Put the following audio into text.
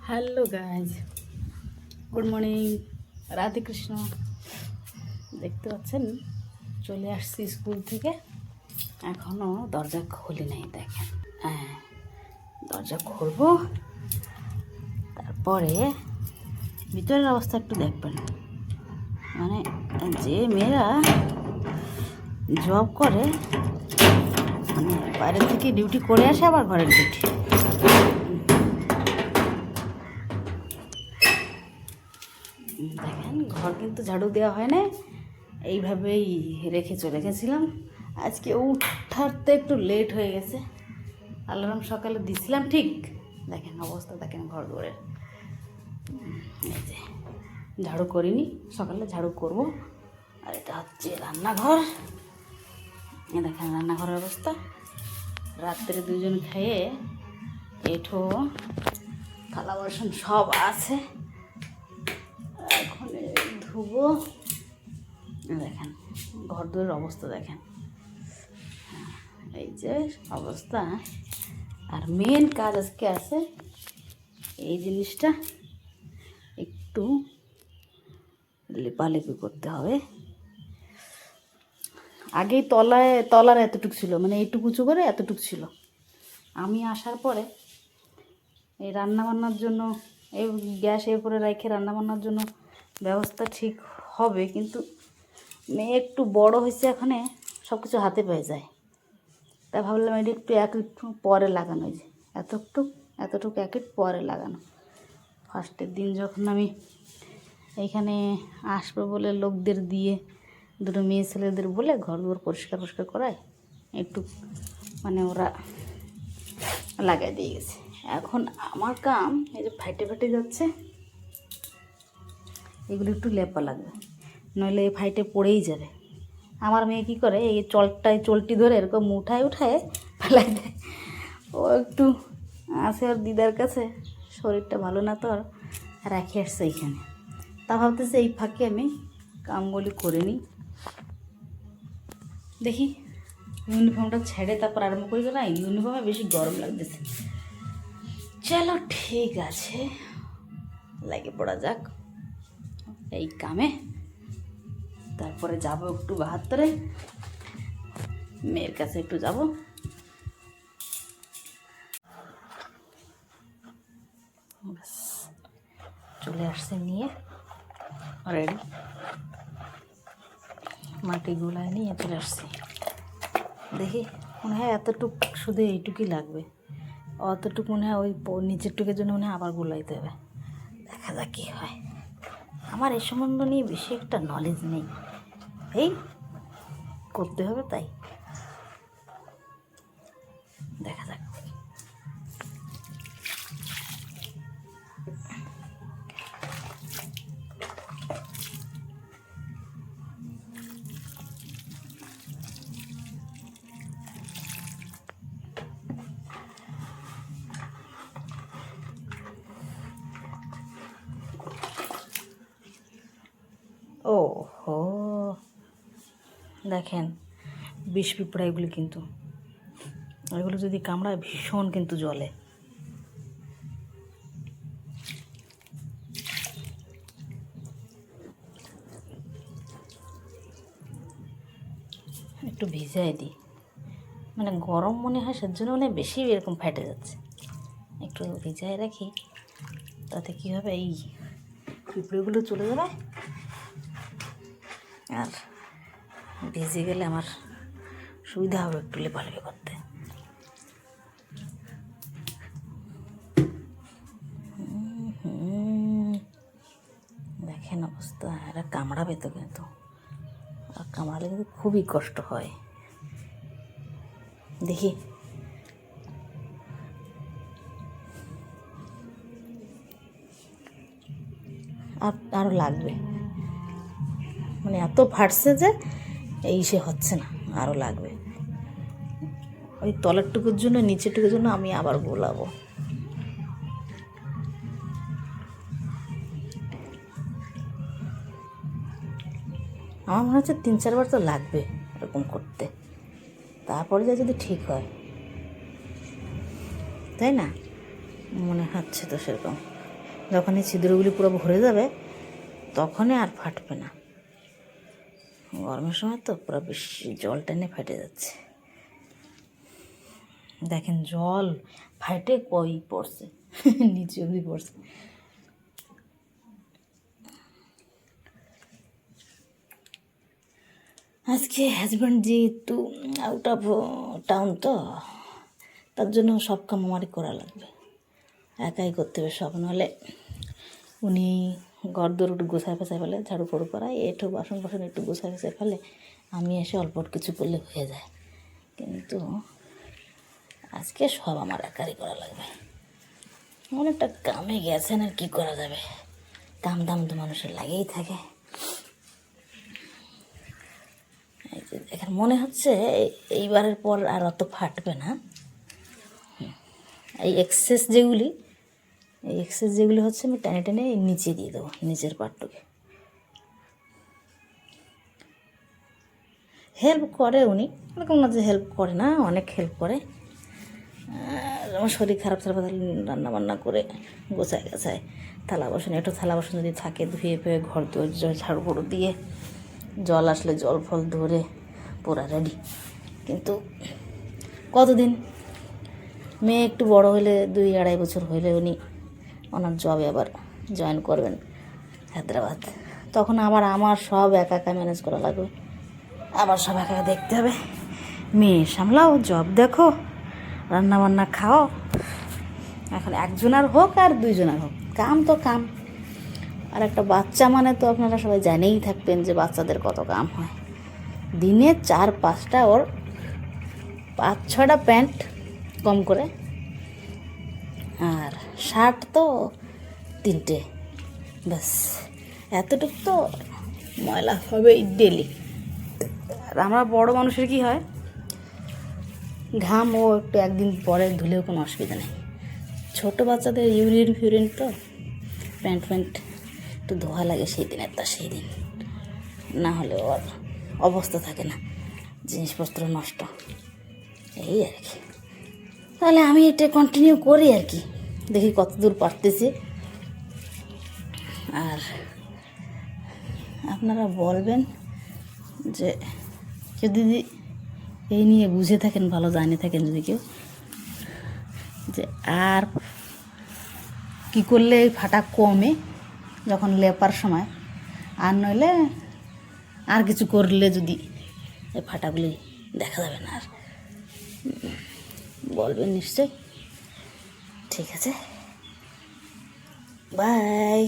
Hello guys, good morning, Radhe Krishna. দেখতে পাচ্ছেন চলে আসছি স্কুল থেকে, এখনও দরজা খুলি নাই। দেখেন, হ্যাঁ দরজা খুলবো, তারপরে ভিতরের অবস্থা একটু দেখবেন। মানে যে মেয়েরা জব করে, মানে বাইরে থেকে ডিউটি করে আসে, আবার ঘরের ডিউটি। দেখেন, ঘর কিন্তু ঝাড়ু দেওয়া হয় না, এইভাবেই রেখে চলে গেছিলাম। আজকে উঠাতে একটু লেট হয়ে গেছে। অ্যালার্ম সকালে দিছিলাম ঠিক। দেখেন অবস্থা, দেখেন ঘর দৌড়ের। এই যে ঝাড়ু করিনি, সকালে ঝাড়ু করব। আর এটা হচ্ছে রান্নাঘর। দেখেন রান্নাঘরের অবস্থা। রাত্রে দুজন খেয়ে এঠো থালা বাসন সব আছে, এখন ধুবো। দেখেন ঘর দৌড়ের অবস্থা, দেখেন এই যে অবস্থা। আর মেন কাজ আজকে আছে, এই জিনিসটা একটু লেপালেপি করতে হবে। আগেই তলার এতটুকু ছিল, মানে এইটুকু উঁচু করে এতটুকু ছিল। আমি আসার পরে এই রান্নাবান্নার জন্য এই গ্যাস এর উপরে রেখে রান্নাবান্নার জন্য ব্যবস্থা ঠিক হবে, কিন্তু মেয়ে একটু বড় হয়েছে, এখানে সব কিছু হাতে পেয়ে যায়। তাই ভাবলাম এটা একটু পরে লাগানো, যে এতটুকু এক পরে লাগানো। ফার্স্টের দিন যখন আমি এইখানে আসবো বলে লোকদের দিয়ে, দুটো মেয়ে ছেলেদের বলে ঘর দুয়ার পরিষ্কার করায়, একটু মানে ওরা লাগাই দিয়ে গেছে। এখন আমার কাম এই যে ফাইটে যাচ্ছে, এগুলো একটু লেপা লাগবে, নইলে এই ফাইটে পড়েই যাবে। আমার মেয়ে কী করে, এই চলটি ধরে এরকম উঠায় ফেলাই দেয়। ও একটু আছে ওর দিদার কাছে, শরীরটা ভালো না তো, আর রেখে আসছে এইখানে। তা ভাবতেছে এই ফাঁকে আমি কামগুলি করে নিই। দেখি ইউনিফর্মটা ছেড়ে তারপর আরম্ভ করি, না ইউনিফর্মে বেশি গরম লাগতেছে। চলো ঠিক আছে, লাগে পড়া যাক এই কামে। তারপরে যাব একটু 72-এ, মেয়ের কাছে একটু যাব। চলে আসছে নিয়ে রেডি, মাটি গুলায় নিয়ে চলে আসছি। দেখি মনে হয় এতটুক, শুধু এইটুকুই লাগবে, অতটুকু মনে হয় ওই নিচের টুকের জন্য মনে হয় আবার গুলাইতে হবে। দেখা যাক কী হয়। আমার এই সম্বন্ধ নিয়ে বেশি একটা নলেজ নেই, এই করতে হবে তাই। দেখা যাক। ও হো, দেখেন বিষ পিঁপড়া এগুলি, কিন্তু এগুলো যদি কামড়ায় ভীষণ কিন্তু জ্বলে। একটু ভিজাই দিই, মানে গরম মনে হয় সেজন্য মানে বেশি এরকম ফেটে যাচ্ছে। একটু ভিজাই রাখি, তাতে কী হবে, এই পিঁপড়েগুলো চলে যাবে। আর ভিজে গেলে আমার সুবিধা হবে একটু লেপালেপি করতে। দেখেন অবস্থা, এরা কামড়াবে তো, কিন্তু আর কামড়ালে কিন্তু খুবই কষ্ট হয়। দেখি আরও লাগবে, মানে এত ফাটছে যে এই সে হচ্ছে না, আরও লাগবে। ওই তলারটুকুর জন্য নিচেরটুকুর জন্য আমি আবার গোলাবো। আমার মনে হচ্ছে 3-4 বার তো লাগবে এরকম করতে, তারপরে যা যদি ঠিক হয়, তাই না? মনে হচ্ছে তো সেরকম। যখন এই ছিদ্রগুলি পুরো ভরে যাবে তখনই আর ফাটবে না। গরমের সময় তো পুরো বেশি জল টেনে ফেটে যাচ্ছে। দেখেন জল ফাটে কই পড়ছে, নিচে অবধি পড়ছে। আজকে হাজব্যান্ড যেহেতু আউট অফ টাউন, তো তার জন্য সব কাম আমারই করা লাগবে, একাই করতে হবে সব। নাহলে উনি ঘর দৌড় একটু গোছায় ফেঁচায় ফেলে, ঝাড়ু ফাড়ু করায়, একটু বাসন বাসন একটু গোছায় ফেঁচায় ফেলে, আমি এসে অল্প কিছু করলে হয়ে যায়। কিন্তু আজকে সব আমার একারই করা লাগবে। অনেকটা কামে গেছেন, আর কী করা যাবে, কাম দাম তো মানুষের লাগেই থাকে। এখন মনে হচ্ছে এইবারের পর আর অত ফাটবে না। এই এক্সেস যেগুলি হচ্ছে আমি টেনে টেনে নিচে দিয়ে দেবো, নিচের পাটটুকে। হেল্প করে উনি, এরকম না যে হেল্প করে না, অনেক হেল্প করে। আমার শরীর খারাপ ছাড়া রান্না বান্না করে গোছায় গাছায় থালা বাসন, একটু থালা বাসন যদি থাকে ধুয়ে ফুয়ে ঘর দৌড় ঝাড়ু ফাড়ু দিয়ে, জল আসলে জল ফল ধরে পুরা রেডি। কিন্তু কতদিন, মেয়ে একটু বড় হলে 2-2.5 বছর হইলে উনি ওনার জবে আবার জয়েন করবেন হায়দ্রাবাদ। তখন আবার আমার সব একা একা ম্যানেজ করা লাগবে, আবার সব একা দেখতে হবে। মেয়ে সামলাও, জব দেখো, রান্না বান্না খাও। এখন একজনের হোক আর 2জনের হোক, কাম তো কাম। আর একটা বাচ্চা মানে তো আপনারা সবাই জানেই থাকবেন যে বাচ্চাদের কত কাম হয়। দিনে 4-5টা, ওর 5-6টা প্যান্ট কম করে, আর শার্ট তো 3টে, ব্যাস এতটুকু তো ময়লা হবেই ডেলি। আর আমরা বড় মানুষের কি হয়, ঘাম ও একটু একদিন পরে ধুলেও কোনো অসুবিধা নেই। ছোটো বাচ্চাদের ইউরিন ফিউরিন তো প্যান্ট একটু ধোয়া লাগে সেই দিনের তা সেই দিন, না হলে ওর অবস্থা থাকে না, জিনিসপত্র নষ্ট, এই আর কি। তাহলে আমি এটা কন্টিনিউ করি আর কি, দেখি কত দূর পারতেছি। আর আপনারা বলবেন যে কেউ যদি এই নিয়ে বুঝে থাকেন, ভালো জানে থাকেন যদি কেউ, যে আর কি করলে এই ফাটা কমে যখন লেপার সময়, আর নইলে আর কিছু করলে যদি এই ফাটাগুলি দেখা যাবে না, আর বলবেন নিশ্চয়। ঠিক আছে, বাই।